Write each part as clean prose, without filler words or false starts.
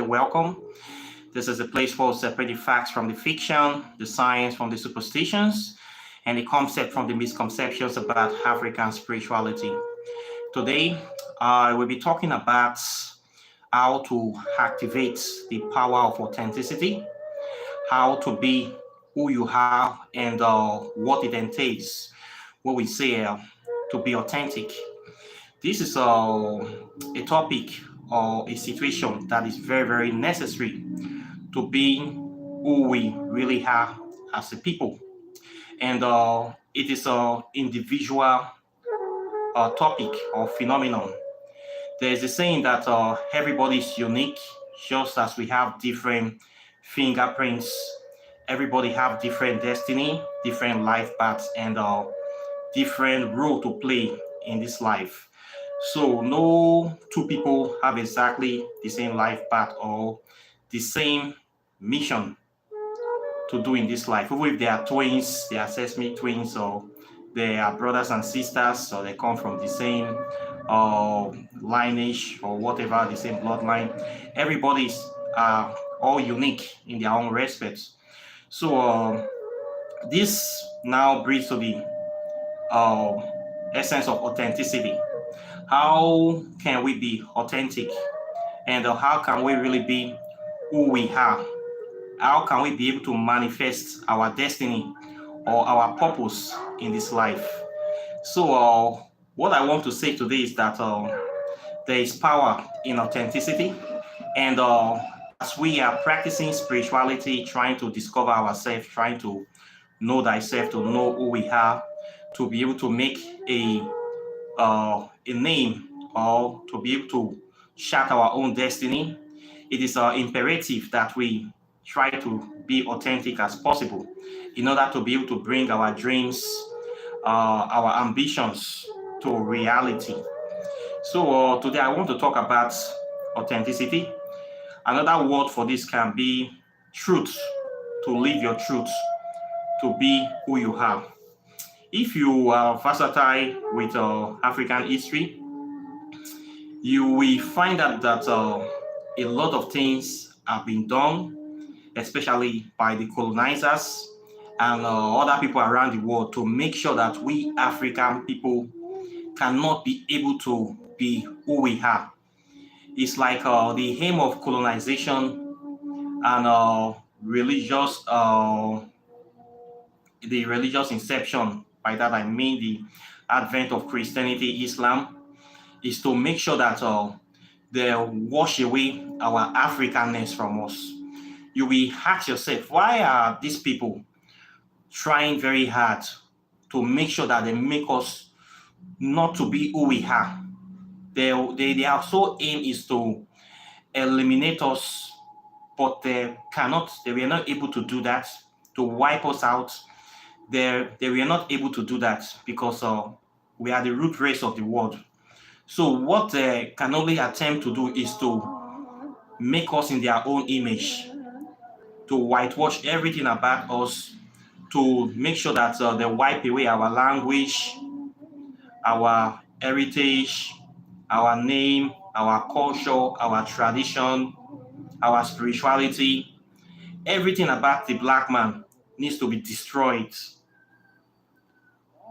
welcome. This is a place for separating facts from the fiction, the science from the superstitions, and the concept from the misconceptions about African spirituality. Today, I will be talking about how to activate the power of authenticity, how to be who you are, and what it entails when we say to be authentic. This is a topic or a situation that is very, very necessary to be who we really are as a people. And it is an individual topic or phenomenon. There is a saying that everybody is unique, just as we have different fingerprints. Everybody have different destiny, different life paths, and different role to play in this life. So no two people have exactly the same life path or the same mission to do in this life. Even if they are twins, they are sesame twins, or they are brothers and sisters, or they come from the same lineage or whatever, the same bloodline. Everybody's all unique in their own respects. So this now brings to the essence of authenticity. How can we be authentic? And how can we really be who we are? How can we be able to manifest our destiny or our purpose in this life? So what I want to say today is that there is power in authenticity. And as we are practicing spirituality, trying to discover ourselves, trying to know thyself, to know who we are, to be able to make a name or to be able to chart our own destiny, it is imperative that we try to be authentic as possible in order to be able to bring our dreams, our ambitions to reality. So today I want to talk about authenticity. Another word for this can be truth, to live your truth, to be who you are. If you are versatile with African history, you will find out that a lot of things have been done, especially by the colonizers and other people around the world, to make sure that we African people cannot be able to be who we are. It's like the aim of colonization and the religious inception. By that I mean the advent of Christianity, Islam, is to make sure that they wash away our Africanness from us. You will ask yourself, why are these people trying very hard to make sure that they make us not to be who we are? Their sole aim is to eliminate us, but they were not able to do that, to wipe us out. They were not able to do that because we are the root race of the world. So what they can only attempt to do is to make us in their own image, to whitewash everything about us, to make sure that they wipe away our language, our heritage, our name, our culture, our tradition, our spirituality. Everything about the black man needs to be destroyed.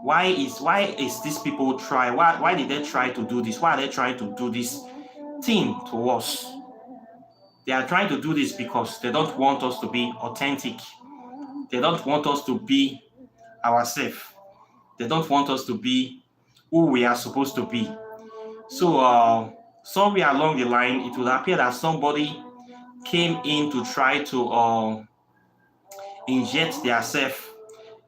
Why is these people why did they try to do this? Why are they trying to do this thing to us? They are trying to do this because they don't want us to be authentic. They don't want us to be ourselves. They don't want us to be who we are supposed to be. So somewhere along the line, it would appear that somebody came in to try to inject their self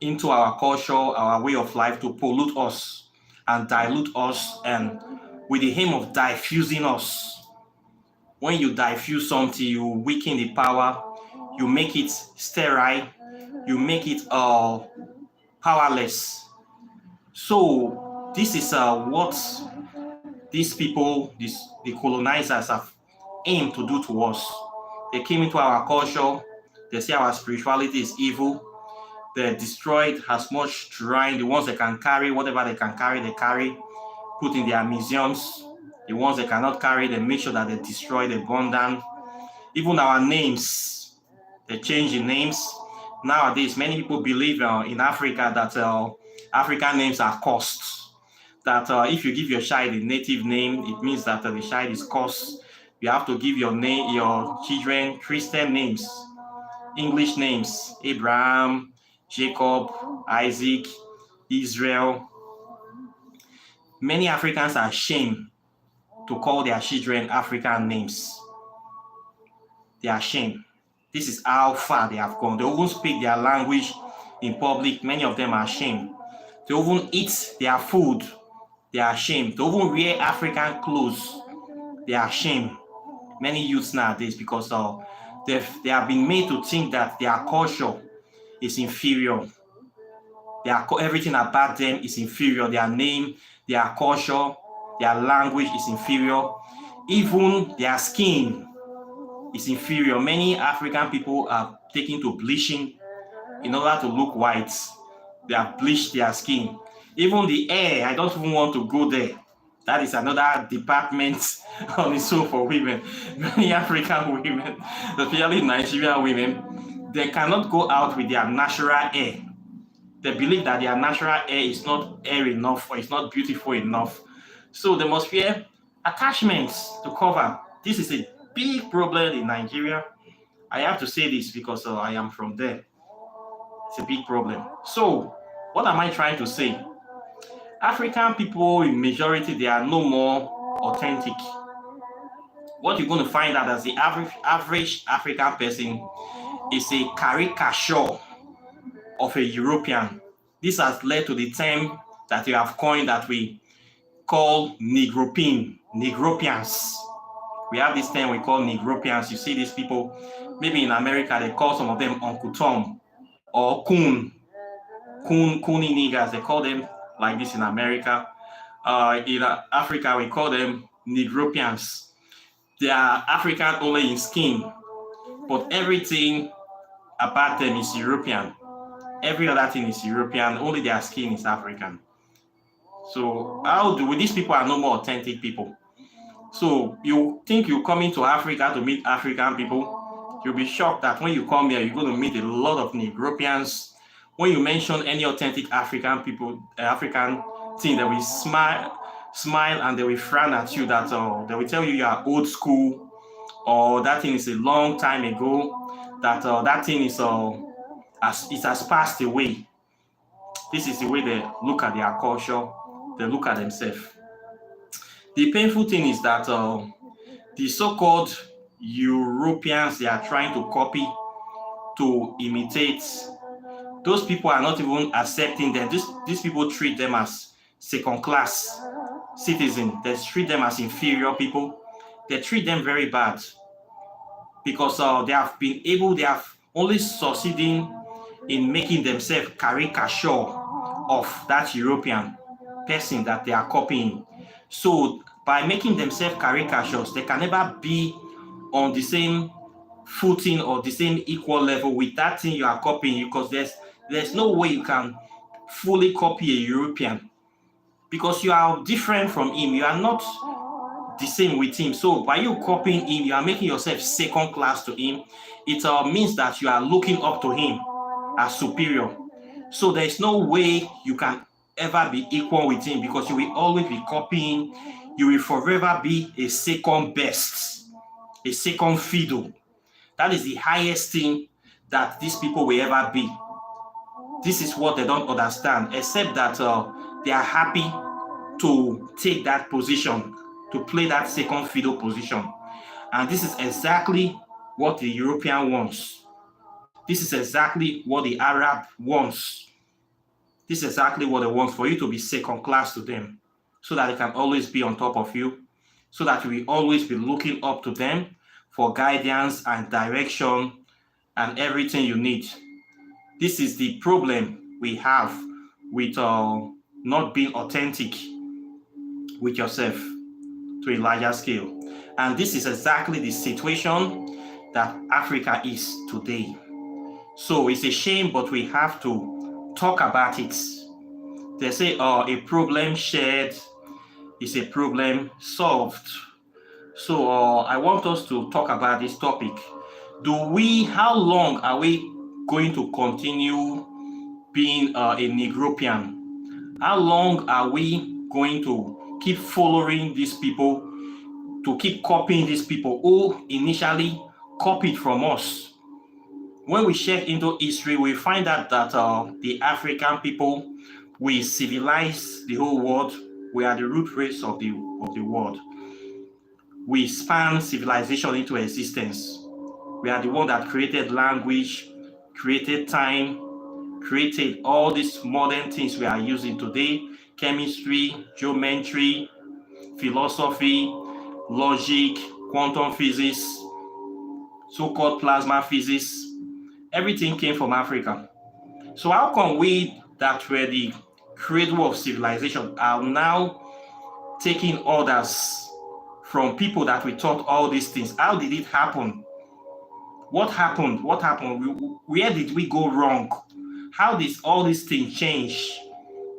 into our culture, our way of life, to pollute us and dilute us, and with the aim of diffusing us. When you diffuse something, you weaken the power, you make it sterile, you make it powerless. So this is what these people, the colonizers, have aimed to do to us. They came into our culture, they say our spirituality is evil. They destroyed as much shrine, the ones they can carry, whatever they can carry, they carry, put in their museums. The ones they cannot carry, they make sure that they destroy, they burn down. Even our names, they change the names. Nowadays, many people believe in Africa that African names are cursed. That if you give your child a native name, it means that the child is cursed. You have to give your children Christian names, English names: Abraham, Jacob, Isaac, Israel. Many Africans are ashamed to call their children African names. They are ashamed. This is how far they have gone. They even speak their language in public. Many of them are ashamed. They even eat their food. They are ashamed. They even wear African clothes. They are ashamed. Many youths nowadays, because they have been made to think that their culture is inferior. Everything about them is inferior. Their name, their culture, their language is inferior. Even their skin is inferior. Many African people are taken to bleaching in order to look white. They have bleached their skin. Even the hair, I don't even want to go there. That is another department on its own for women. Many African women, especially Nigerian women, they cannot go out with their natural hair. They believe that their natural hair is not hair enough, or it's not beautiful enough. So they must wear attachments to cover. This is a big problem in Nigeria. I have to say this because I am from there. It's a big problem. So what am I trying to say? African people in majority, they are no more authentic. What you're going to find out as the average African person is a caricature of a European. This has led to the term that you have coined that we call Negropeans. We have this term we call Negropeans. You see these people, maybe in America, they call some of them Uncle Tom or Coony niggers. They call them like this in America. In Africa, we call them Negropeans. They are African only in skin, but everything about them is European. Every other thing is European, only their skin is African. So these people are no more authentic people. So you think you come into Africa to meet African people, you'll be shocked that when you come here, you're going to meet a lot of Negropeans. When you mention any authentic African people, African thing, they will smile, and they will frown at you. That they will tell you are old school, or that thing is a long time ago. That thing is it has passed away. This is the way they look at their culture. They look at themselves. The painful thing is that the so-called Europeans they are trying to copy, to imitate, those people are not even accepting them. These people treat them as second-class citizens. They treat them as inferior people. They treat them very bad because they have only succeeding in making themselves caricature of that European person that they are copying. So by making themselves caricatures, they can never be on the same footing or the same equal level with that thing you are copying, because there's no way you can fully copy a European, because you are different from him. You are not the same with him. So by you copying him, you are making yourself second class to him. It means that you are looking up to him as superior. So there is no way you can ever be equal with him, because you will always be copying. You will forever be a second best, a second fiddle. That is the highest thing that these people will ever be. This is what they don't understand, except that they are happy to take that position, to play that second fiddle position. And this is exactly what the European wants. This is exactly what the Arab wants. This is exactly what they want, for you to be second class to them, so that they can always be on top of you, so that you will always be looking up to them for guidance and direction and everything you need. This is the problem we have with not being authentic with yourself to a larger scale. And this is exactly the situation that Africa is today. So it's a shame, but we have to talk about it. They say a problem shared is a problem solved. So I want us to talk about this topic. How long are we going to continue being a Negropian? How long are we going to keep following these people, to keep copying these people who initially copied from us? When we check into history, we find out that the African people, we civilized the whole world. We are the root race of the world. We span civilization into existence. We are the one that created language, created time, created all these modern things we are using today: chemistry, geometry, philosophy, logic, quantum physics, so-called plasma physics. Everything came from Africa. So how come we that were the cradle of civilization are now taking orders from people that we taught all these things? How did it happen? What happened? What happened? Where did we go wrong? How did all these things change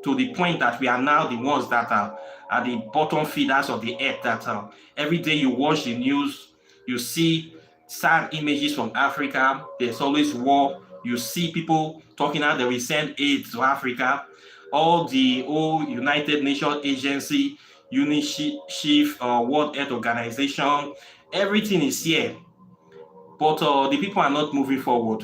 to the point that we are now the ones that are the bottom feeders of the earth? That every day you watch the news, you see sad images from Africa. There's always war. You see people talking how they will send aid to Africa. All the old United Nations agency, UNICEF, World Health Organization, everything is here. But the people are not moving forward.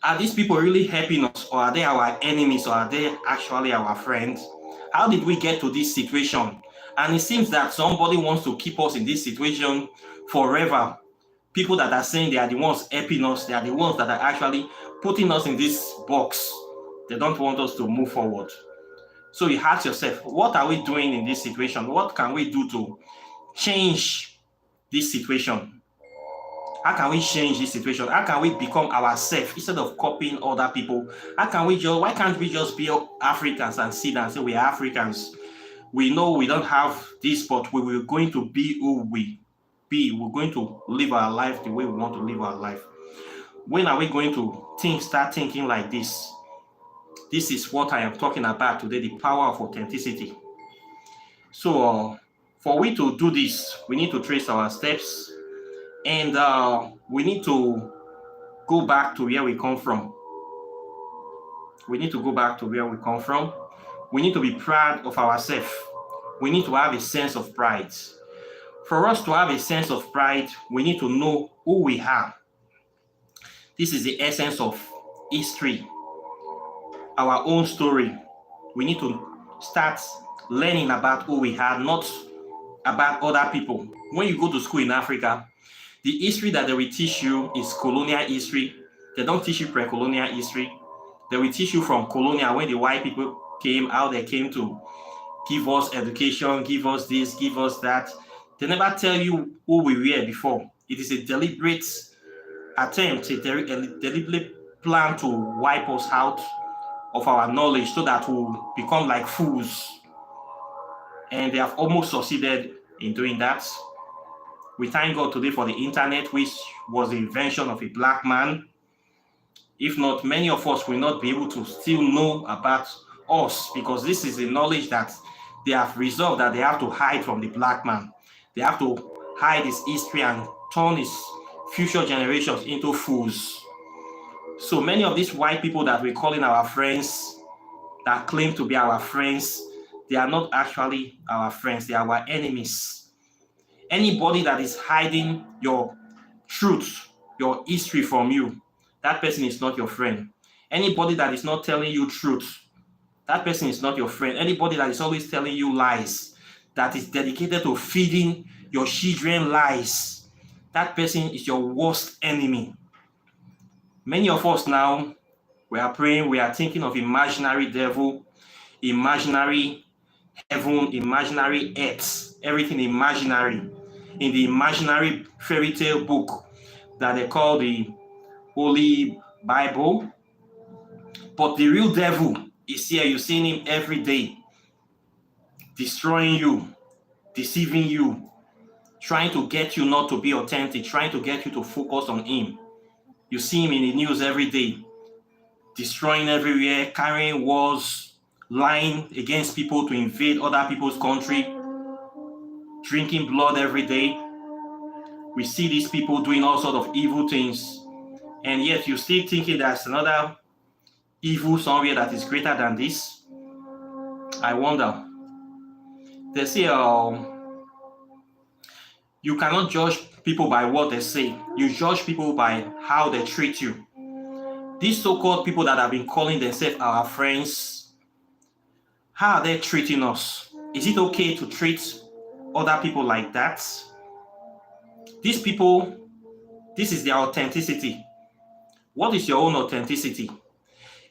Are these people really helping us, or are they our enemies, or are they actually our friends? How did we get to this situation? And it seems that somebody wants to keep us in this situation forever. People that are saying they are the ones helping us, they are the ones that are actually putting us in this box. They don't want us to move forward. So you ask yourself, what are we doing in this situation? What can we do to change this situation? How can we change this situation? How can we become ourselves instead of copying other people? Why can't we just be Africans and sit and say we are Africans? We know we don't have this, but we're going to be who we be. We're going to live our life the way we want to live our life. When are we going to start thinking like this? This is what I am talking about today, the power of authenticity. So for we to do this, we need to trace our steps, and we need to go back to where we come from. We need to go back to where we come from. We need to be proud of ourselves. We need to have a sense of pride. For us to have a sense of pride, we need to know who we are. This is the essence of history, our own story. We need to start learning about who we are, not about other people. When you go to school in Africa, the history that they will teach you is colonial history. They don't teach you pre-colonial history. They will teach you from colonial, when the white people came, how they came to give us education, give us this, give us that. They never tell you who we were before. It is a deliberate attempt, a deliberate plan to wipe us out of our knowledge so that we'll become like fools. And they have almost succeeded in doing that. We thank God today for the internet, which was the invention of a black man. If not, many of us will not be able to still know about us, because this is the knowledge that they have resolved that they have to hide from the black man. They have to hide his history and turn his future generations into fools. So many of these white people that we're calling our friends, that claim to be our friends, they are not actually our friends. They are our enemies. Anybody that is hiding your truth, your history from you, that person is not your friend. Anybody that is not telling you truth, that person is not your friend. Anybody that is always telling you lies, that is dedicated to feeding your children lies, that person is your worst enemy. Many of us now, we are praying, we are thinking of imaginary devil, imaginary heaven, imaginary earth, everything imaginary, in the imaginary fairy tale book that they call the Holy Bible. But the real devil is here. You're seeing him every day, destroying you, deceiving you, trying to get you not to be authentic, trying to get you to focus on him. You see him in the news every day, destroying everywhere, carrying wars, lying against people to invade other people's country. drinking blood every day. We see these people doing all sorts of evil things, and yet you're still thinking there's another evil somewhere that is greater than this. I wonder. They say you cannot judge people by what they say. You judge people by how they treat you. These so-called people that have been calling themselves our friends, how are they treating us? Is it okay to treat other people like that? These people, this is their authenticity. What is your own authenticity?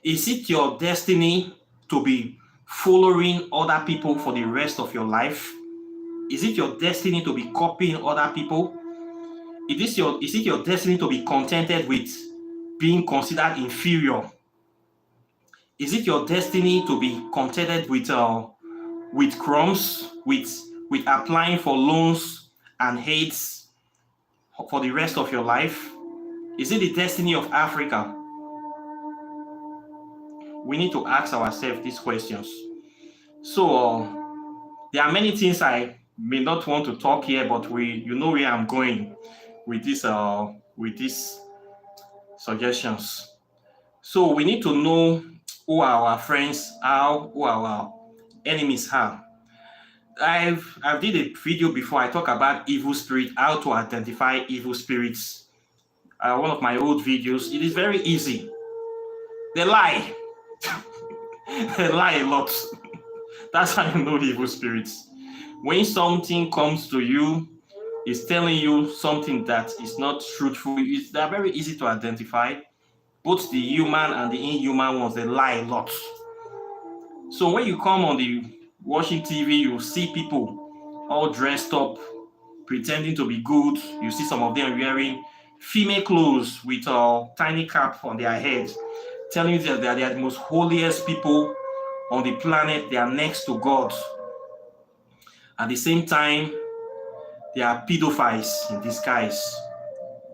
Is it your destiny to be following other people for the rest of your life? Is it your destiny to be copying other people? Is it your destiny to be contented with being considered inferior? Is it your destiny to be contented with crumbs, with applying for loans and hates for the rest of your life? Is it the destiny of Africa? We need to ask ourselves these questions. So there are many things I may not want to talk here, but you know where I'm going with these suggestions. So we need to know who are our friends, who our enemies are. I did a video before. I talk about evil spirit, how to identify evil spirits. One of my old videos. It is very easy. They lie. They lie a lot. That's how you know evil spirits. When something comes to you, it's telling you something that is not truthful. They're very easy to identify. Both the human and the inhuman ones, they lie a lot. So when you come on the watching TV, you see people all dressed up, pretending to be good. You see some of them wearing female clothes with a tiny cap on their head, telling you that they are the most holiest people on the planet. They are next to God. At the same time, they are pedophiles in disguise.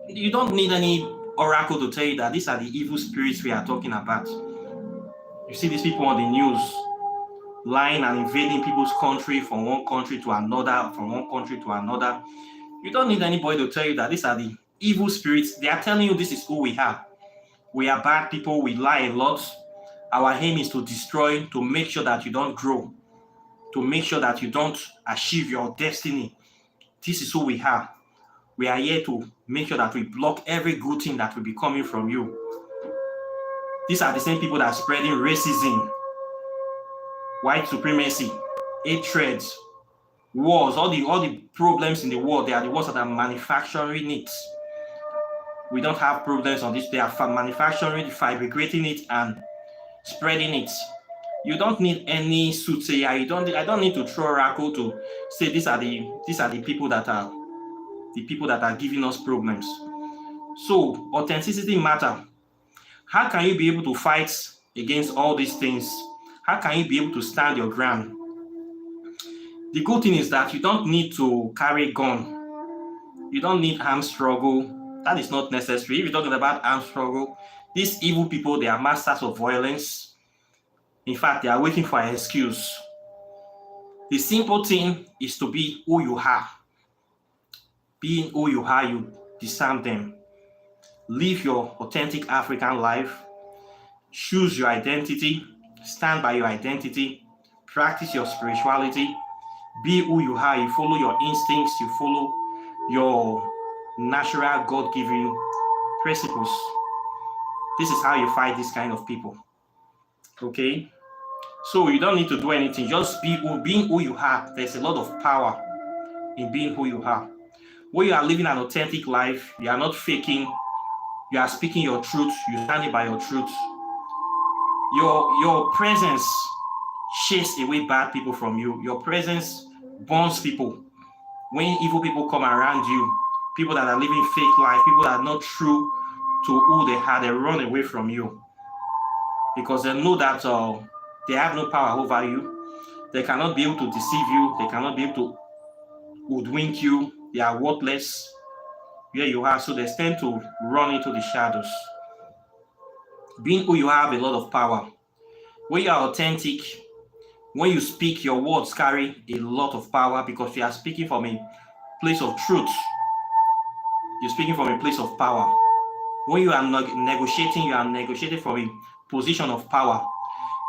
You don't need any oracle to tell you that these are the evil spirits we are talking about. You see these people on the news lying and invading people's country from one country to another, from one country to another. You don't need anybody to tell you that these are the evil spirits. They are telling you this is who we are. We are bad people. We lie a lot. Our aim is to destroy, to make sure that you don't grow, to make sure that you don't achieve your destiny. This is who we are. We are here to make sure that we block every good thing that will be coming from you. These are the same people that are spreading racism, white supremacy, hatred, wars, all the problems in the world. They are the ones that are manufacturing it. We don't have problems on this. They are manufacturing, fabricating it, and spreading it. You don't need any soothsayer. I don't need to throw oracle to say these are the people that are giving us problems. So authenticity matter. How can you be able to fight against all these things? How can you be able to stand your ground? The good thing is that you don't need to carry a gun. You don't need armed struggle. That is not necessary. If you're talking about armed struggle, these evil people, they are masters of violence. In fact, they are waiting for an excuse. The simple thing is to be who you are. Being who you are, you disarm them. Live your authentic African life. Choose your identity. Stand by your identity. Practice your spirituality. Be who you are. You follow your instincts. You follow your natural God-given principles. This is how you fight this kind of people. Okay? So you don't need to do anything. Just being who you are. There's a lot of power in being who you are. When you are living an authentic life, you are not faking. You are speaking your truth. You're standing by your truth. Your presence chases away bad people from you. Your presence bonds people. When evil people come around you, people that are living fake life, people that are not true to who they are, they run away from you because they know that they have no power over you. They cannot be able to deceive you. They cannot be able to hoodwink you. They are worthless where you are, so they tend to run into the shadows. Being who you are have a lot of power. When you are authentic, When you speak, your words carry a lot of power because you are speaking from a place of truth. You're speaking from a place of power. When you are negotiating, you are negotiating from a position of power.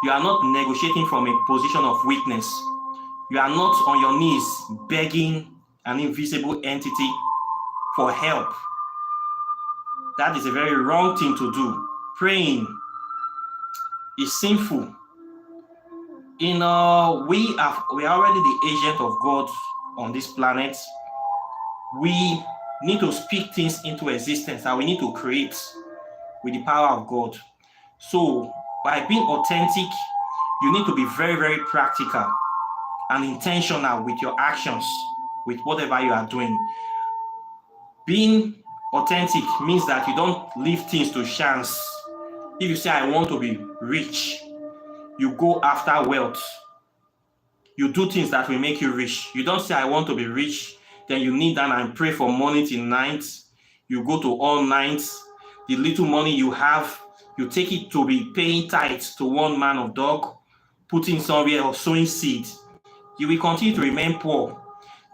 You are not negotiating from a position of weakness. You are not on your knees begging an invisible entity for help. That is a very wrong thing to do. Praying is sinful. We are already the agent of God on this planet. We need to speak things into existence that we need to create with the power of God. So by being authentic, you need to be very, very practical and intentional with your actions, with whatever you are doing. Being authentic means that you don't leave things to chance. If you say, I want to be rich, you go after wealth. You do things that will make you rich. You don't say, I want to be rich, then you kneel down and pray for money till night. You go to all nights. The little money you have, you take it to be paying tithes to one man of dog, putting somewhere or sowing seed. You will continue to remain poor.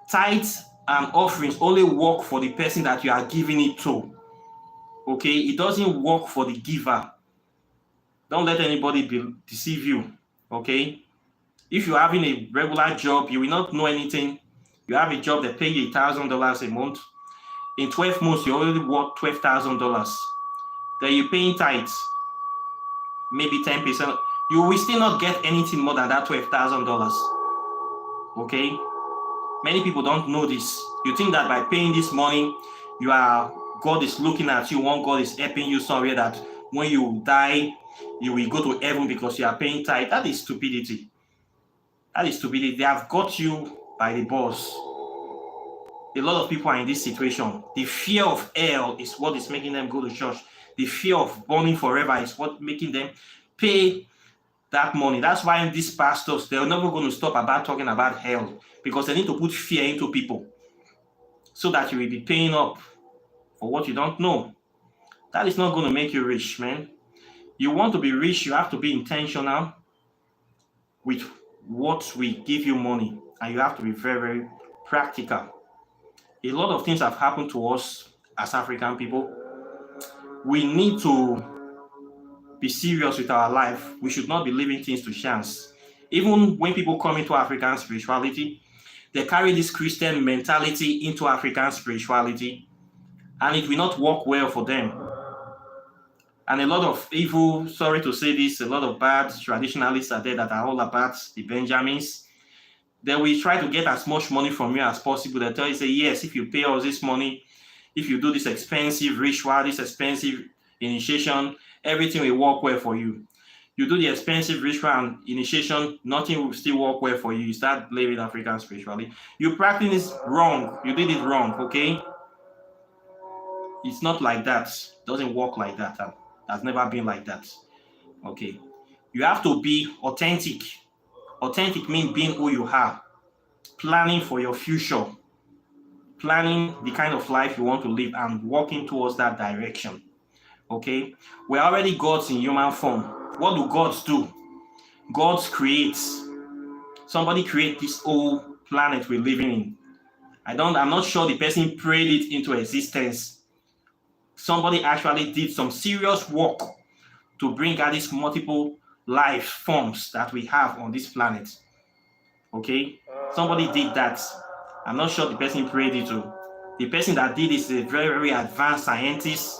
Tithes and offerings only work for the person that you are giving it to. Okay, it doesn't work for the giver. Don't let anybody deceive you. Okay, if you're having a regular job, you will not know anything. You have a job that pays you $1,000 a month. In 12 months, you already worth $12,000. Then you're paying tithes, maybe 10%. You will still not get anything more than that $12,000. Okay? Many people don't know this. You think that by paying this money, God is looking at you. One God is helping you somewhere that when you die, you will go to heaven because you are paying tithe. That is stupidity. That is stupidity. They have got you by the balls. A lot of people are in this situation. The fear of hell is what is making them go to church. The fear of burning forever is what making them pay that money. That's why these pastors, they're never going to stop about talking about hell because they need to put fear into people so that you will be paying up for what you don't know. That is not going to make you rich, man. You want to be rich, you have to be intentional with what will give you money, and you have to be very, very practical. A lot of things have happened to us as African people. We need to be serious with our life. We should not be leaving things to chance. Even when people come into African spirituality, they carry this Christian mentality into African spirituality, and it will not work well for them. And a lot of evil, sorry to say this, a lot of bad traditionalists are there that are all about the Benjamins. They will try to get as much money from you as possible. They tell you, say, yes, if you pay us this money, if you do this expensive ritual, this expensive initiation, everything will work well for you. You do the expensive ritual and initiation, nothing will still work well for you. You start blaming African spirituality. You practice it wrong. You did it wrong, okay? It's not like that. It doesn't work like that. Has never been like that. Okay. You have to be authentic. Authentic means being who you are, planning for your future, planning the kind of life you want to live and working towards that direction. Okay. We're already gods in human form. What do gods do? Gods creates. Somebody create this whole planet we're living in. I'm not sure the person prayed it into existence. Somebody actually did some serious work to bring out these multiple life forms that we have on this planet. Okay? Somebody did that. I'm not sure the person prayed it to. The person that did it is a very, very advanced scientist.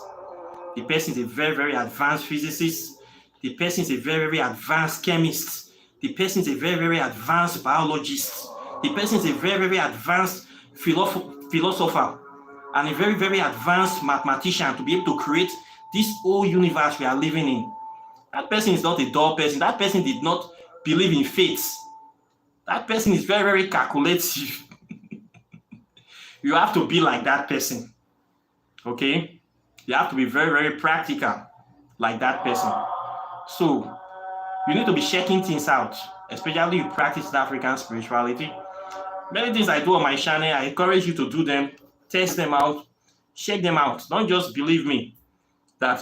The person is a very, very advanced physicist. The person is a very, very advanced chemist. The person is a very, very advanced biologist. The person is a very, very advanced philosopher and a very, very advanced mathematician to be able to create this whole universe we are living in. That person is not a dull person. That person did not believe in fate. That person is very, very calculative. You have to be like that person. Okay? You have to be very, very practical like that person. So, you need to be checking things out, especially if you practice African spirituality. Many things I do on my channel, I encourage you to do them, test them out, check them out. Don't just believe me. That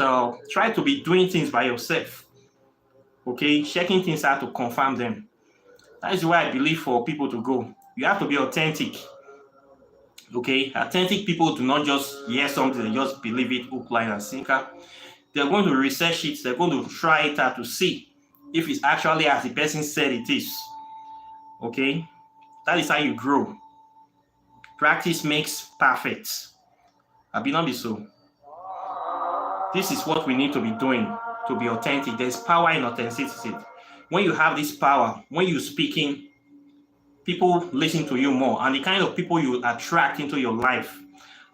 try to be doing things by yourself. Okay, checking things out to confirm them. That is why I believe for people to go, you have to be authentic. Okay, authentic people do not just hear something, they just believe it hook, line, and sinker. They're going to research it, they're going to try it out to see if it's actually as the person said it is. Okay, that is how you grow. Practice makes perfect. Not be so. This is what we need to be doing to be authentic. There's power in authenticity. When you have this power, when you're speaking, people listen to you more. And the kind of people you attract into your life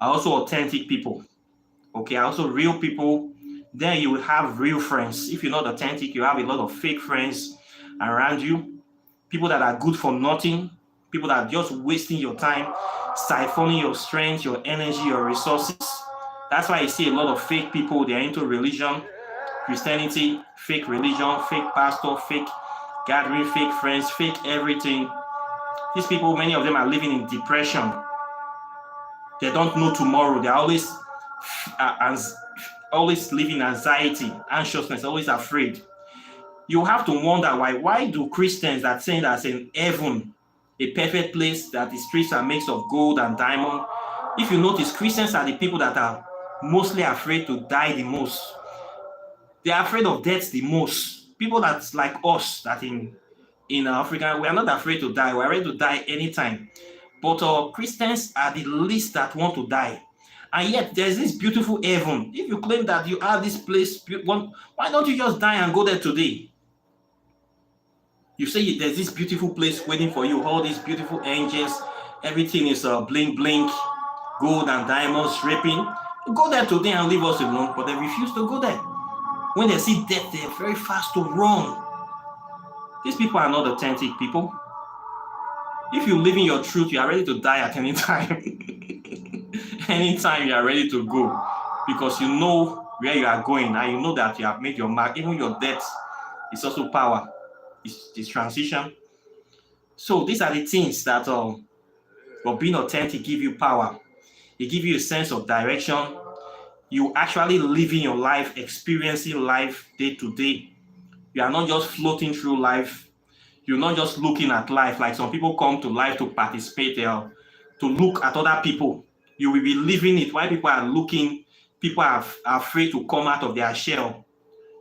are also authentic people. Okay, are also real people. Then you will have real friends. If you're not authentic, you have a lot of fake friends around you. People that are good for nothing. People that are just wasting your time, siphoning your strength, your energy, your resources. That's why you see a lot of fake people. They're into religion, Christianity, fake religion, fake pastor, fake gathering, fake friends, fake everything. These people, many of them are living in depression. They don't know tomorrow. They're always living anxiety, anxiousness, always afraid. You have to wonder why. Why do Christians that say that's in heaven, a perfect place, that the streets are made of gold and diamond? If you notice, Christians are the people that are mostly afraid to die the most. They are afraid of death the most. People that's like us, that in Africa, we are not afraid to die. We're ready to die anytime. But Christians are the least that want to die. And yet, there's this beautiful heaven. If you claim that you have this place, why don't you just die and go there today? You say there's this beautiful place waiting for you, all these beautiful angels, everything is blink, blink, gold and diamonds dripping. Go there today and leave us alone, but they refuse to go there. When they see death, they're very fast to run. These people are not authentic people. If you live in your truth, you are ready to die at any time. Anytime you are ready to go, because you know where you are going and you know that you have made your mark. Even your death is also power. It's transition. So these are the things that being authentic give you power. It gives you a sense of direction. You actually living your life, experiencing life day to day. You are not just floating through life. You're not just looking at life like some people come to life to participate or to look at other people. You will be living it. While people are looking, people are afraid to come out of their shell.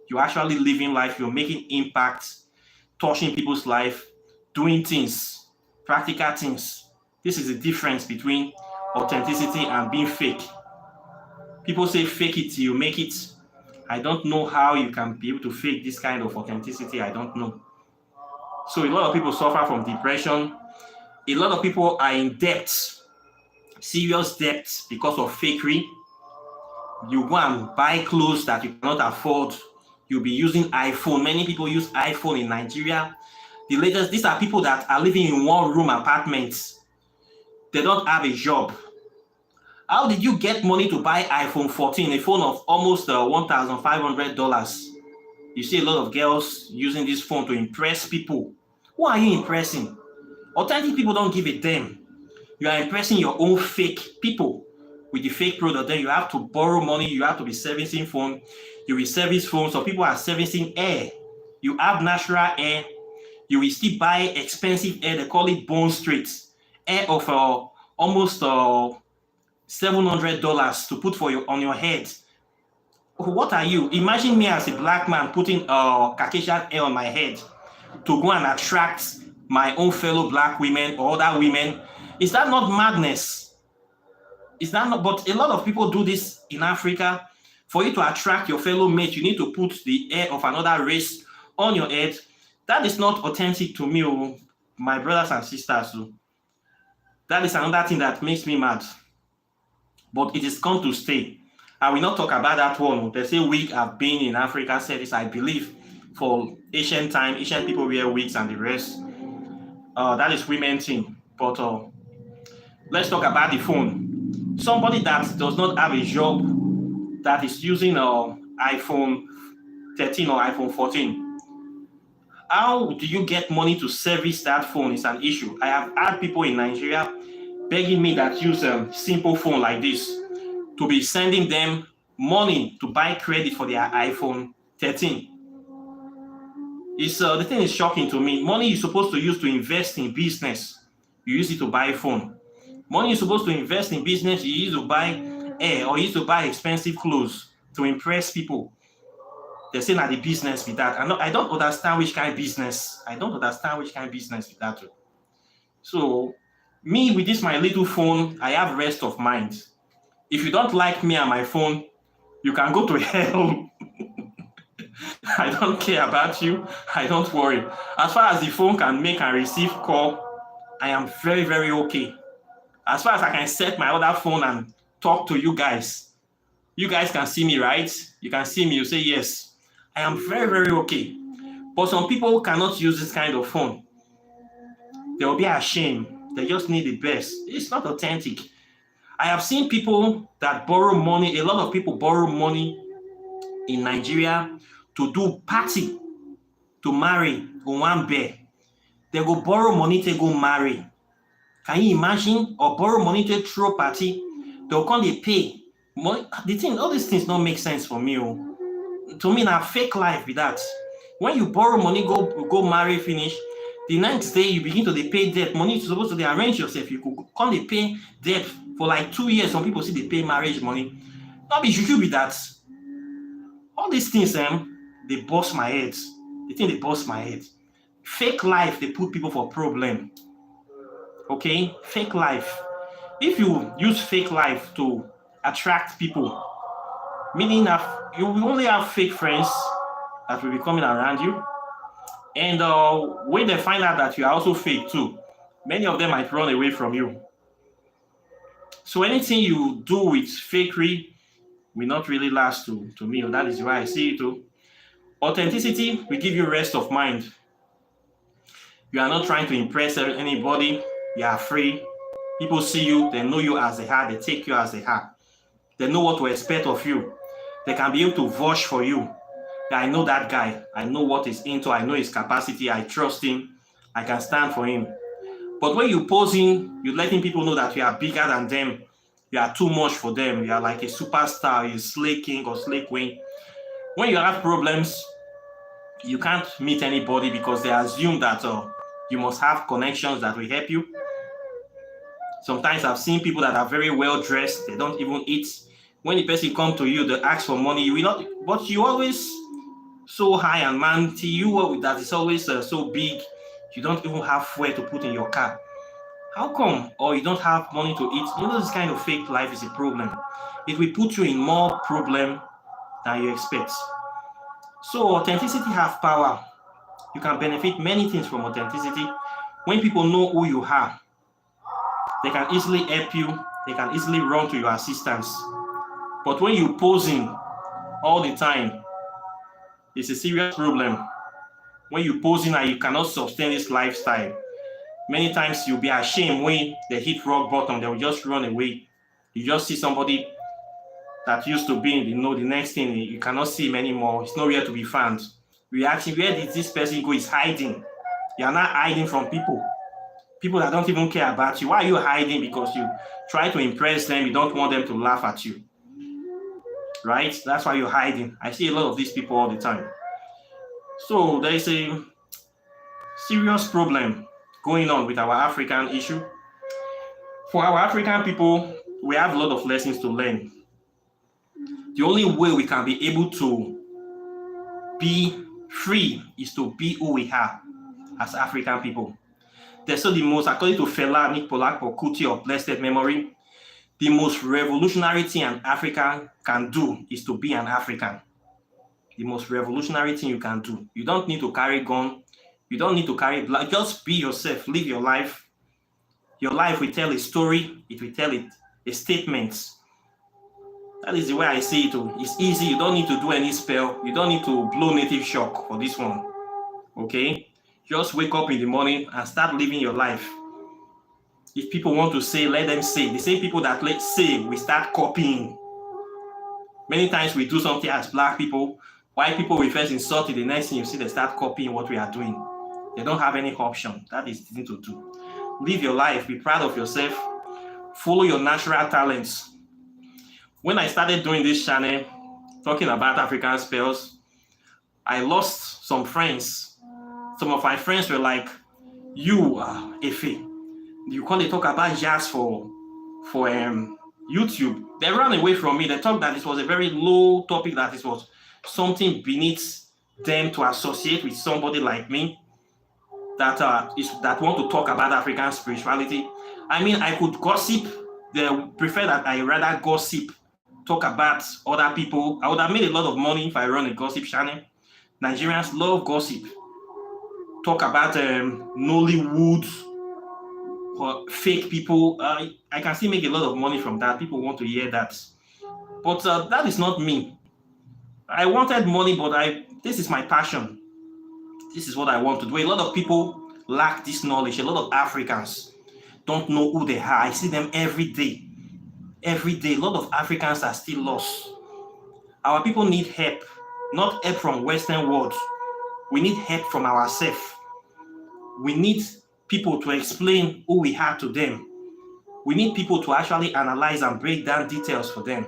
You're actually living life. You're making impact, touching people's life, doing things, practical things. This is the difference between authenticity and being fake. People say fake it till you make it. I don't know how you can be able to fake this kind of authenticity. I don't know. So a lot of people suffer from depression. A lot of people are in debt, serious debt because of fakery. You go and buy clothes that you cannot afford. You'll be using iPhone. Many people use iPhone in Nigeria. These are people that are living in one-room apartments. They don't have a job. How did you get money to buy iPhone 14, a phone of almost $1,500? You see a lot of girls using this phone to impress people. Who are you impressing? Authentic people don't give a damn. You are impressing your own fake people with the fake product. Then you have to borrow money. You have to be servicing phone. You will service phones. So people are servicing air. You have natural air. You will still buy expensive air. They call it Bone Street. Air of almost $700 to put on your head. What are you? Imagine me as a black man putting Caucasian hair on my head to go and attract my own fellow black women or other women. Is that not madness? Is that not? But a lot of people do this in Africa. For you to attract your fellow mate, you need to put the hair of another race on your head. That is not authentic to me, my brothers and sisters. That is another thing that makes me mad. But it is come to stay. I will not talk about that one. They say wigs have been in African service, I believe, for ancient time. Ancient people wear wigs and the rest. That is women's thing. But let's talk about the phone. Somebody that does not have a job, that is using iPhone 13 or iPhone 14. How do you get money to service that phone is an issue. I have had people in Nigeria begging me that use a simple phone like this to be sending them money to buy credit for their iPhone 13. It's the thing is shocking to me. Money you're supposed to use to invest in business, you use it to buy a phone. Money you're supposed to invest in business, you use to buy air or you use to buy expensive clothes to impress people. They're saying that the business with that. I don't understand which kind of business. I don't understand which kind of business with that. So me with this my little phone, I have rest of mind. If you don't like me and my phone, you can go to hell. I don't care about you. I don't worry. As far as the phone can make and receive call, I am very, very okay. As far as I can set my other phone and talk to you guys can see me, right? You can see me, you say yes. I am very, very okay. But some people cannot use this kind of phone. They will be ashamed. They just need the best. It's not authentic. I have seen people that borrow money. A lot of people borrow money in Nigeria to do party, to marry on one bear. They go borrow money to go marry. Can you imagine? Or borrow money to throw party. They'll come they pay. Money, the thing, all these things don't make sense for me. To me, now fake life with that. When you borrow money, go marry, finish. The next day you begin to dey pay debt. Money is supposed to dey arrange yourself. You could come dey pay debt for like 2 years. Some people see they pay marriage money. Not be juju with that. All these things, they bust my head. The thing they bust my head. Fake life, they put people for problem. Okay, fake life. If you use fake life to attract people, meaning that you will only have fake friends that will be coming around you. And when they find out that you are also fake too, many of them might run away from you. So anything you do with fakery will not really last to me. That is why I see it too. Authenticity will give you rest of mind. You are not trying to impress anybody. You are free. People see you, they know you as they are, they take you as they are. They know what to expect of you. They can be able to vouch for you. I know that guy. I know what he's into. I know his capacity. I trust him. I can stand for him. But when you posing, you're letting people know that you are bigger than them. You are too much for them. You are like a superstar, a slay king or slay queen. When you have problems, you can't meet anybody because they assume that you must have connections that will help you. Sometimes I've seen people that are very well dressed. They don't even eat. When the person comes to you, they ask for money. You will not, but you always so high and mighty. You that is always so big. You don't even have fuel to put in your car. How come? Or you don't have money to eat? You know, this kind of fake life is a problem. It will put you in more problem than you expect. So authenticity has power. You can benefit many things from authenticity. When people know who you are, they can easily help you. They can easily run to your assistance. But when you posing all the time, it's a serious problem. When you posing and you cannot sustain this lifestyle, many times you'll be ashamed when they hit rock bottom. They will just run away. You just see somebody that used to be in the next thing, you cannot see him anymore. It's nowhere to be found. We asking, where did this person go? He's hiding. You are not hiding from people. People that don't even care about you. Why are you hiding? Because you try to impress them. You don't want them to laugh at you. Right? That's why you're hiding. I see a lot of these people all the time. So there is a serious problem going on with our African issue. For our African people, we have a lot of lessons to learn. The only way we can be able to be free is to be who we are as African people. They say the most, according to Fela Kuti of blessed memory, the most revolutionary thing an African can do is to be an African. The most revolutionary thing you can do. You don't need to carry gun. You don't need to carry blood. Just be yourself. Live your life. Your life will tell a story. It will tell a statement. That is the way I see it. It's easy. You don't need to do any spell. You don't need to blow native shock for this one. Okay? Just wake up in the morning and start living your life. If people want to say, let them say. The same people that say, we start copying. Many times we do something as black people. White people we first insult it. The next thing you see, they start copying what we are doing. They don't have any option. That is the thing to do. Live your life. Be proud of yourself. Follow your natural talents. When I started doing this channel, talking about African spells, I lost some friends. Some of my friends were like, you, Efe, you can't talk about jazz for YouTube. They ran away from me. They thought that it was a very low topic, that it was something beneath them to associate with somebody like me that want to talk about African spirituality. I mean, I could gossip. They prefer that I rather gossip, talk about other people. I would have made a lot of money if I run a gossip channel. Nigerians love gossip. Talk about Nollywood, fake people. I can still make a lot of money from that. People want to hear that. But that is not me. I wanted money, but this is my passion. This is what I want to do. A lot of people lack this knowledge. A lot of Africans don't know who they are. I see them every day. Every day, a lot of Africans are still lost. Our people need help, not help from Western world. We need help from ourselves. We need people to explain who we are to them. We need people to actually analyze and break down details for them.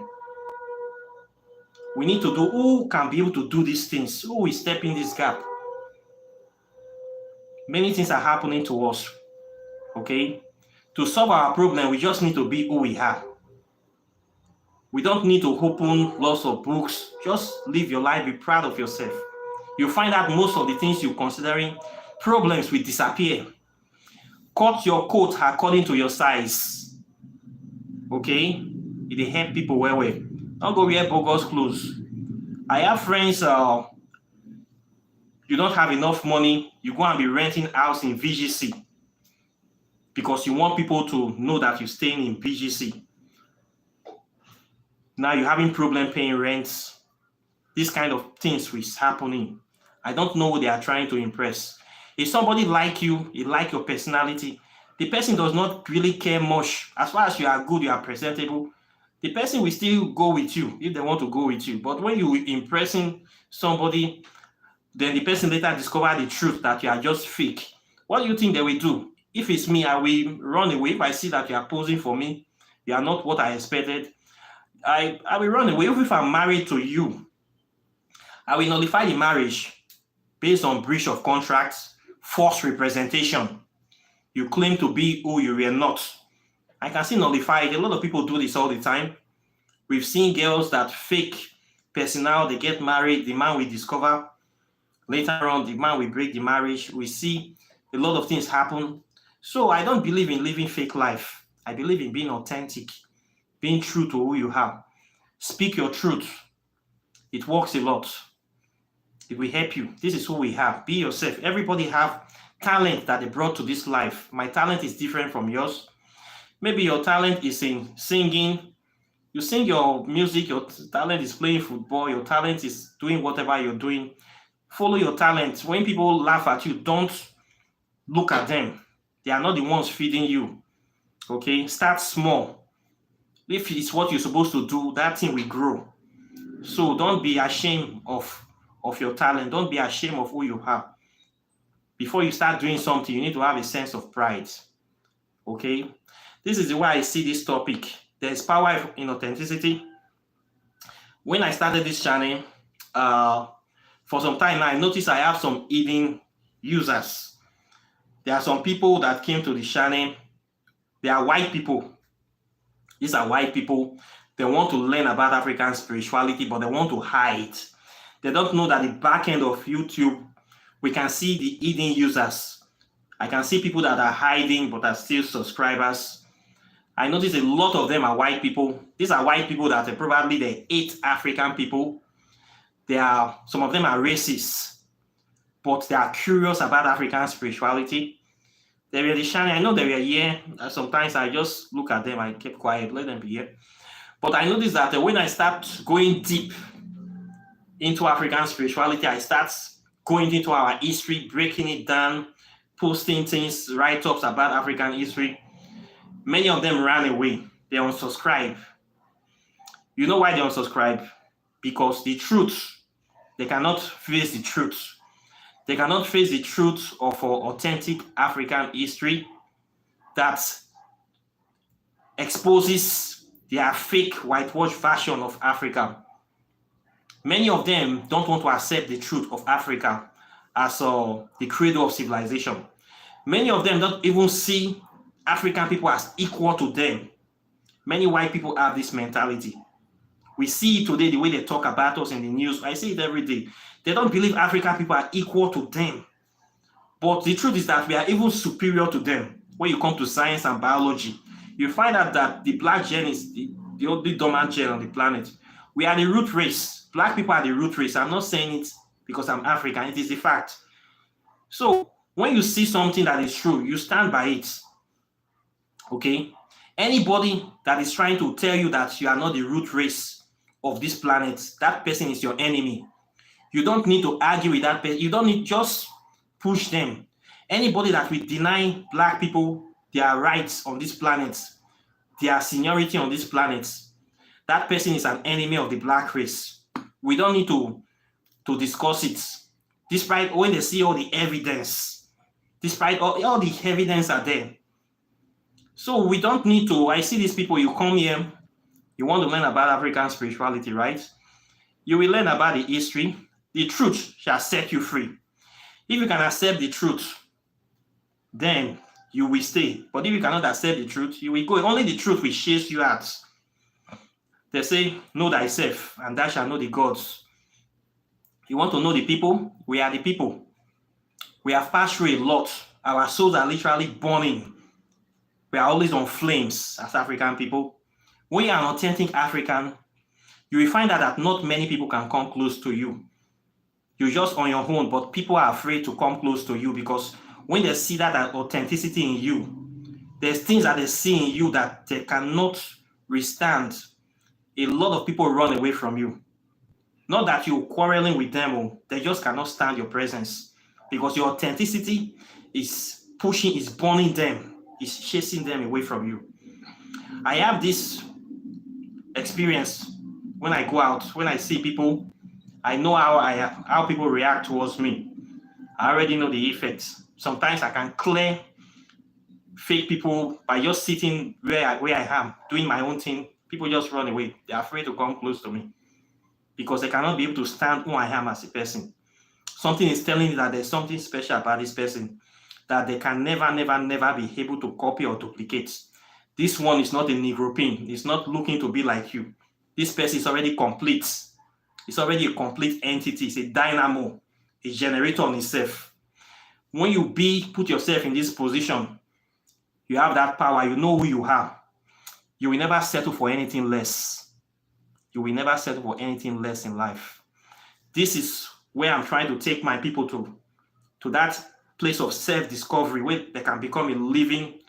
We need to do who can be able to do these things, who will step in this gap. Many things are happening to us, okay? To solve our problem, we just need to be who we are. We don't need to open lots of books. Just live your life, be proud of yourself. You'll find out most of the things you're considering problems will disappear. Cut your coat according to your size. Okay? It will help people well. Don't go wear bogus clothes. I have friends, you don't have enough money, you go and be renting house in VGC because you want people to know that you're staying in VGC. Now you're having problem paying rent. This kind of things is happening. I don't know who they are trying to impress. If somebody like you, he like your personality, the person does not really care much. As far as you are good, you are presentable, the person will still go with you if they want to go with you. But when you impressing somebody, then the person later discover the truth that you are just fake. What do you think they will do? If it's me, I will run away. If I see that you are posing for me, you are not what I expected, I will run away. If I'm married to you, I will nullify the marriage based on breach of contracts, false representation. You claim to be who you were not. I can see nullify it. A lot of people do this all the time. We've seen girls that fake personnel, they get married, the man will discover. Later on, the man will break the marriage. We see a lot of things happen. So I don't believe in living fake life. I believe in being authentic, being true to who you are. Speak your truth. It works a lot. It will help you. This is who we have. Be yourself. Everybody have talent that they brought to this life. My talent is different from yours. Maybe your talent is in singing. You sing your music. Your talent is playing football. Your talent is doing whatever you're doing. Follow your talent. When people laugh at you, don't look at them. They are not the ones feeding you. Okay? Start small. If it's what you're supposed to do, that thing will grow. So don't be ashamed of your talent. Don't be ashamed of who you are. Before you start doing something, you need to have a sense of pride. Okay? This is the way I see this topic. There's power in authenticity. When I started this channel, for some time now, I noticed I have some hidden users. There are some people that came to the channel. They are white people. These are white people. They want to learn about African spirituality, but they want to hide. They don't know that the back end of YouTube, we can see the hidden users. I can see people that are hiding but are still subscribers. I notice a lot of them are white people. These are white people that are probably they hate African people. Some of them are racist, but they are curious about African spirituality. They were the channel. I know they were here. Sometimes I just look at them. I keep quiet, let them be here. But I noticed that when I start going deep into African spirituality, I start going into our history, breaking it down, posting things, write-ups about African history. Many of them ran away. They unsubscribe. You know why they unsubscribe? Because the truth, they cannot face the truth. They cannot face the truth of our authentic African history that exposes their fake whitewash version of Africa. Many of them don't want to accept the truth of Africa. as the cradle of civilization. Many of them don't even see African people as equal to them. Many white people have this mentality. We see it today, the way they talk about us in the news. I see it every day. They don't believe African people are equal to them. But the truth is that we are even superior to them. When you come to science and biology, you find out that the black gene is the only dominant gene on the planet. We are the root race. Black people are the root race. I'm not saying it because I'm African. It is the fact. So when you see something that is true, you stand by it. Okay? Anybody that is trying to tell you that you are not the root race of this planet, that person is your enemy. You don't need to argue with that person. You don't need, just push them. Anybody that will deny black people their rights on this planet, their seniority on this planet, that person is an enemy of the black race. We don't need to discuss it. Despite when they see all the evidence, despite all the evidence are there. So we don't need to, I see these people, you come here, you want to learn about African spirituality, right? You will learn about the history. The truth shall set you free. If you can accept the truth, then you will stay. But if you cannot accept the truth, you will go. Only the truth will chase you out. They say, know thyself, and thou shalt know the gods. You want to know the people? We are the people. We have passed through a lot. Our souls are literally burning. We are always on flames as African people. When you are an authentic African, you will find out that not many people can come close to you. You're just on your own, but people are afraid to come close to you because when they see that authenticity in you, there's things that they see in you that they cannot withstand. A lot of people run away from you. Not that you're quarreling with them, they just cannot stand your presence because your authenticity is pushing, is burning them, is chasing them away from you. I have this experience when I go out, when I see people, I know how people react towards me. I already know the effects. Sometimes I can clear fake people by just sitting where I am, doing my own thing. People just run away. They're afraid to come close to me because they cannot be able to stand who I am as a person. Something is telling me that there's something special about this person that they can never be able to copy or duplicate. This one is not a Negropean. It's not looking to be like you. This person is already complete. It's already a complete entity. It's a dynamo, a generator on itself. When you put yourself in this position, you have that power. You know who you are. You will never settle for anything less. You will never settle for anything less in life. This is where I'm trying to take my people to that place of self-discovery where they can become a living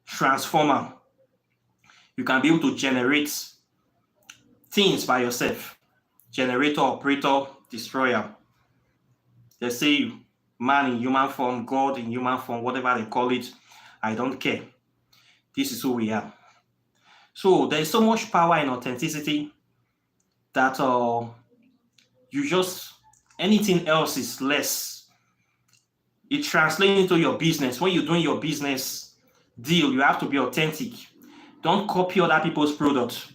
transformer. You can be able to generate things by yourself. Generator, operator, destroyer. They say man in human form, God in human form, whatever they call it, I don't care. This is who we are. So there's so much power in authenticity that anything else is less. It translates into your business. When you're doing your business deal, you have to be authentic. Don't copy other people's products.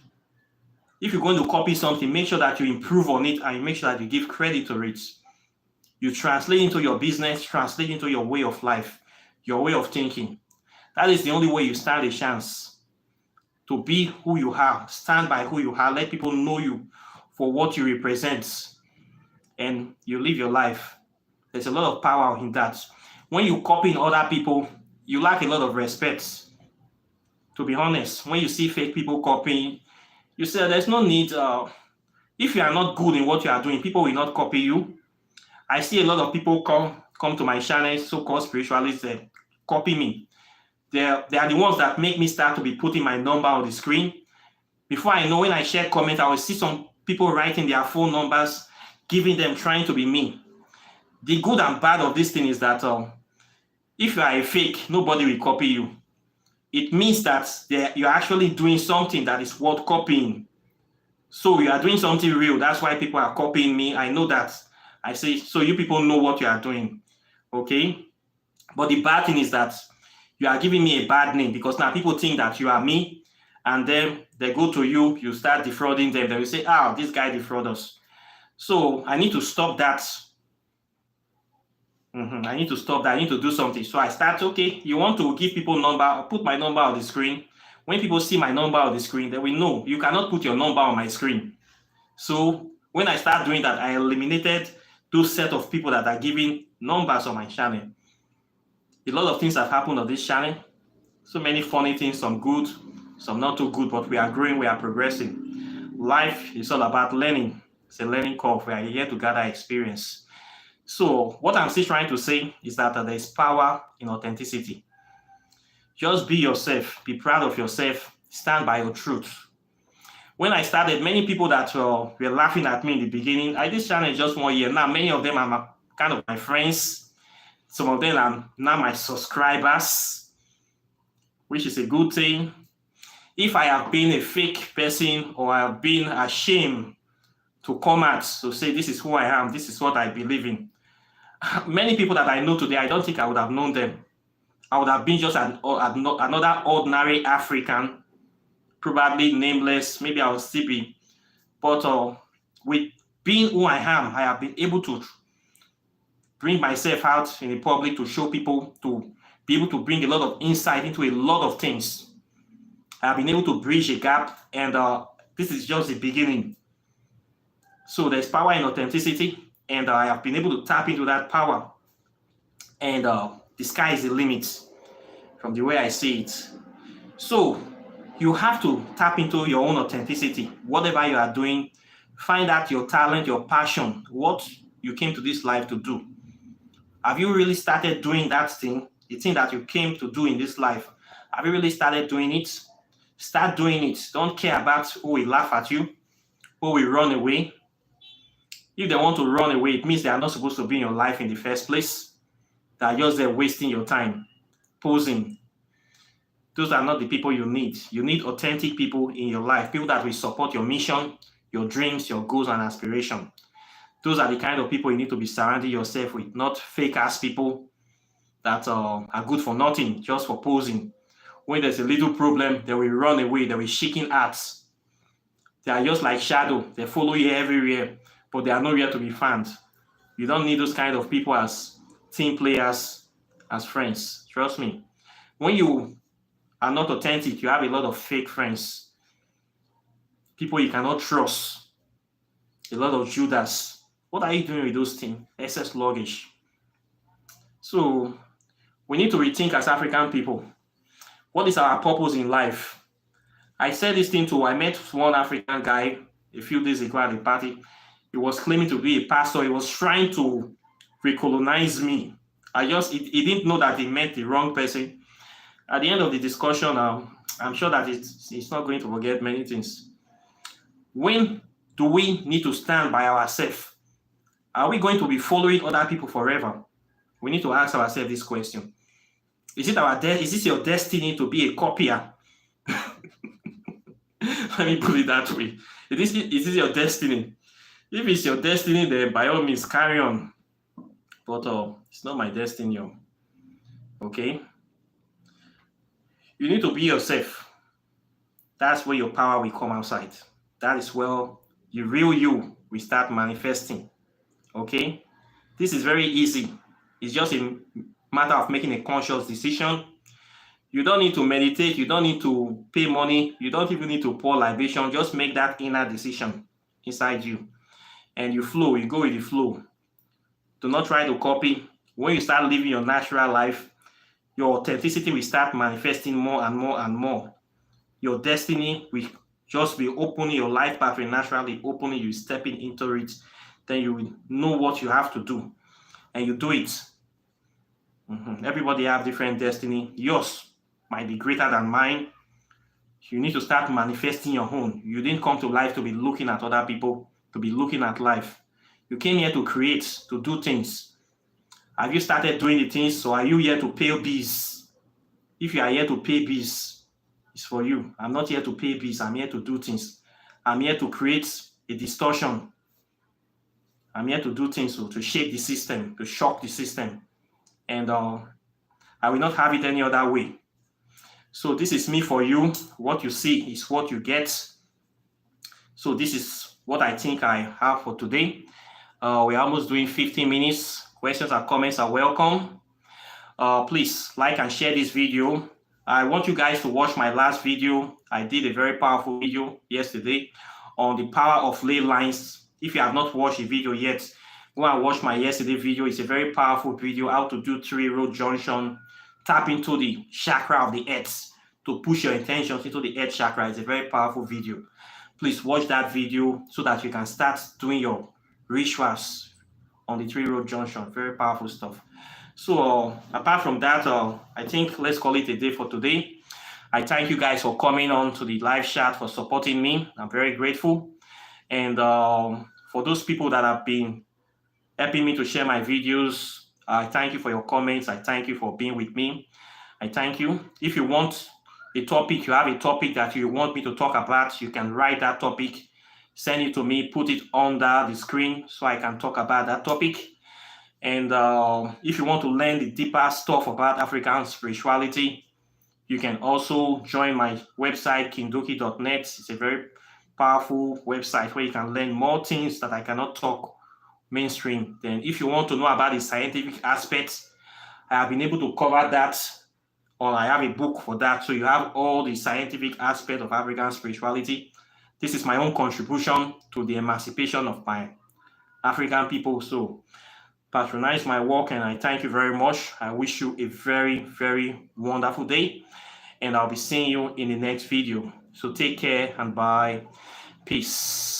If you're going to copy something, make sure that you improve on it and make sure that you give credit to it. You translate into your business, translate into your way of life, your way of thinking. That is the only way you stand a chance to be who you are, stand by who you are, let people know you for what you represent, and you live your life. There's a lot of power in that. When you copy other people, you lack a lot of respect. To be honest, when you see fake people copying, you say there's no need. If you are not good in what you are doing, people will not copy you. I see a lot of people come to my channel, so-called spiritualists, they copy me. They are the ones that make me start to be putting my number on the screen. Before I know, when I share comments, I will see some people writing their phone numbers, giving them, trying to be me. The good and bad of this thing is that if you are a fake, nobody will copy you. It means that you're actually doing something that is worth copying. So you are doing something real. That's why people are copying me. I know that. I say, so you people know what you are doing. Okay? But the bad thing is that you are giving me a bad name because now people think that you are me, and then they go to you, you start defrauding them. They will say, this guy defraud us. So I need to stop that. I need to stop that. I need to do something. So I start, okay, you want to give people number, I'll put my number on the screen. When people see my number on the screen, they will know you cannot put your number on my screen. So when I start doing that, I eliminated those set of people that are giving numbers on my channel. A lot of things have happened on this channel. So many funny things, some good, some not too good, but we are growing, we are progressing. Life is all about learning. It's a learning curve. We are here to gather experience. So what I'm still trying to say is that there is power in authenticity. Just be yourself. Be proud of yourself. Stand by your truth. When I started, many people that were laughing at me in the beginning, I did this channel just 1 year. Now, many of them are kind of my friends. Some of them are now my subscribers, which is a good thing. If I have been a fake person or I have been ashamed to come out to say this is who I am, this is what I believe in, many people that I know today, I don't think I would have known them. I would have been just another ordinary African, probably nameless. Maybe I will still be. But with being who I am, I have been able to bring myself out in the public to show people, to be able to bring a lot of insight into a lot of things. I have been able to bridge a gap, and this is just the beginning. So there's power in authenticity, and I have been able to tap into that power. And the sky is the limit from the way I see it. So you have to tap into your own authenticity. Whatever you are doing, find out your talent, your passion, what you came to this life to do. Have you really started doing that thing, the thing that you came to do in this life? Have you really started doing it? Start doing it. Don't care about who will laugh at you, who will run away. If they want to run away, it means they are not supposed to be in your life in the first place. They are just there wasting your time, posing. Those are not the people you need. You need authentic people in your life, people that will support your mission, your dreams, your goals, and aspirations. Those are the kind of people you need to be surrounding yourself with, not fake-ass people that are good for nothing, just for posing. When there's a little problem, they will run away, they will shaking hearts. They are just like shadow. They follow you everywhere, but they are nowhere to be found. You don't need those kind of people as team players, as friends. Trust me. When you are not authentic, you have a lot of fake friends. People you cannot trust. A lot of Judas. What are you doing with those things? Excess luggage. So we need to rethink as African people. What is our purpose in life? I said this thing too. I met one African guy a few days ago at a party. He was claiming to be a pastor. He was trying to recolonize me. He didn't know that he met the wrong person. At the end of the discussion, I'm sure that it's not going to forget many things. When do we need to stand by ourselves? Are we going to be following other people forever? We need to ask ourselves this question. Is this your destiny to be a copier? Let me put it that way. Is this your destiny? If it's your destiny, then by all means carry on. But it's not my destiny. Okay? You need to be yourself. That's where your power will come outside. That is where the real you will start manifesting. Okay? This is very easy. It's just a matter of making a conscious decision. You don't need to meditate. You don't need to pay money. You don't even need to pour libation. Just make that inner decision inside you. And you flow. You go with the flow. Do not try to copy. When you start living your natural life, your authenticity will start manifesting more and more and more. Your destiny will just be opening, your life path will naturally opening, you stepping into it. Then you will know what you have to do. And you do it. Everybody have different destiny. Yours might be greater than mine. You need to start manifesting your own. You didn't come to life to be looking at other people, to be looking at life. You came here to create, to do things. Have you started doing the things, or are you here to pay bills? If you are here to pay bills, it's for you. I'm not here to pay bills. I'm here to do things. I'm here to create a distortion. I'm here to do things to shake the system, to shock the system. And I will not have it any other way. So this is me for you. What you see is what you get. So this is what I think I have for today. We're almost doing 15 minutes. Questions or comments are welcome. Please like and share this video. I want you guys to watch my last video. I did a very powerful video yesterday on the power of ley lines. If you have not watched the video yet, go and watch my yesterday video. It's a very powerful video, how to do three-road junction, tap into the chakra of the earth to push your intentions into the earth chakra. It's a very powerful video. Please watch that video so that you can start doing your rituals on the three-road junction. Very powerful stuff. So apart from that, I think let's call it a day for today. I thank you guys for coming on to the live chat, for supporting me. I'm very grateful. And for those people that have been helping me to share my videos, I thank you for your comments. I thank you for being with me. I thank you. If you want a topic, you have a topic that you want me to talk about, you can write that topic, send it to me, put it under the screen so I can talk about that topic. And if you want to learn the deeper stuff about African spirituality, you can also join my website, kindoki.net. It's a very powerful website where you can learn more things that I cannot talk mainstream. Then if you want to know about the scientific aspects, I have been able to cover that, or I have a book for that. So you have all the scientific aspect of African spirituality. This is my own contribution to the emancipation of my African people. So patronize my work, and I thank you very much. I wish you a very, very wonderful day, and I'll be seeing you in the next video. So take care and bye. Peace.